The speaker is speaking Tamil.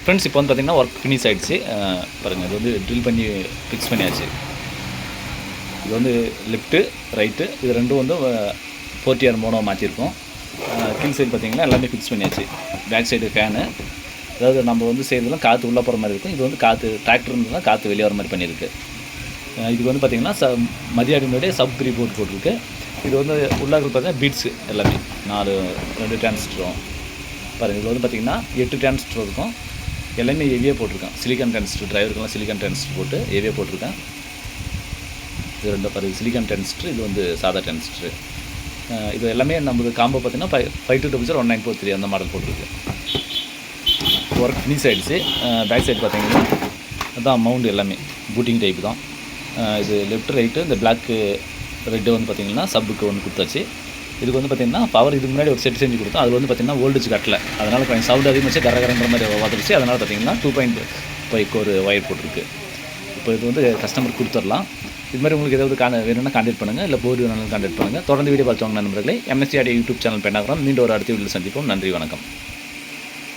ஃப்ரெண்ட்ஸ் இப்போ வந்து பார்த்திங்கன்னா ஒர்க் ஃபினிஷ் ஆகிடுச்சு. பாருங்கள், இது வந்து ட்ரில் பண்ணி ஃபிக்ஸ் பண்ணியாச்சு. இது வந்து லெஃப்ட்டு ரைட்டு இது ரெண்டும் வந்து 40R மோனோ மாற்றிருக்கோம். கீழ் சைடு பார்த்திங்கன்னா எல்லாமே ஃபிக்ஸ் பண்ணியாச்சு. பேக் சைடு ஃபேனு, அதாவது நம்ம வந்து செய்கிறதுலாம் காற்று உள்ளே போகிற மாதிரி இருக்கும். இது வந்து காற்று டிராக்டர் இருந்ததுலாம் காற்று வெளியே வர மாதிரி பண்ணியிருக்கு. இதுக்கு வந்து பார்த்திங்கன்னா மதியாடினுடைய சப் 3 போட்டிருக்கு. இது வந்து உள்ளாக பார்த்தீங்கன்னா பீட்ஸு எல்லாமே 2 டிரான்சிஸ்டரும் பாருங்கள். இதில் வந்து பார்த்திங்கன்னா 8 டிரான்சிஸ்டர் இருக்கும். எல்லாமே ஹெவியாக போட்டிருக்கேன். சிலிக்கான் டிரான்சிஸ்டர், டிரைவருக்கெல்லாம் சிலிக்கான் டிரான்சிஸ்டர் போட்டு ஹெவியாக போட்டிருக்கேன். இது 2 பாருங்கள், சிலிக்கான் டிரான்சிஸ்டர், இது வந்து சாதா டிரான்சிஸ்டர். இது எல்லாமே நமக்கு காம்போ பார்த்திங்கன்னா 5200-1943 அந்த மாடல் போட்டிருக்கு. ஒர்க் ஃபினிஷ் ஆகிடுச்சு. பேக் சைடு பார்த்திங்கன்னா அதுதான் மவுண்ட், எல்லாமே பூட்டிங் டைப் தான். இது லெஃப்ட் ரைட்டு இந்த பிளாக்கு ரெட்டு வந்து பார்த்திங்கன்னா சப்புக்கு ஒன்று கொடுத்தாச்சு. இதுக்கு வந்து பார்த்திங்கன்னா பவர் இதுக்கு முன்னாடி ஒரு செட் செஞ்சு கொடுத்தோம். அதில் வந்து பார்த்திங்கன்னா வோல்டேஜ் கட்டலை, அதனால் கொஞ்சம் சவுண்ட் அதிகமாச்சு, கரகரங்கிற மாதிரி வந்துருச்சு. அதனால் பார்த்திங்கன்னா 2.5 ஒரு ஒயர் போட்டிருக்கு. இப்போ இது வந்து கஸ்டமர் கொடுத்துடலாம். இது மாதிரி உங்களுக்கு ஏதாவது வேணும்னா கான்டாக்ட் பண்ணுங்கள், இல்லை போர்டு வேணாலும் கான்டாக்ட் பண்ணுங்கள். தொடர்ந்து வீடியோ பார்த்து வாங்க நண்பர்களே. MSC Audio யூடியூப் சேனல் பெண்ணாகிறோம். மீண்டும் ஒரு அடுத்த வீடியோவில் சந்திப்போம். நன்றி, வணக்கம்.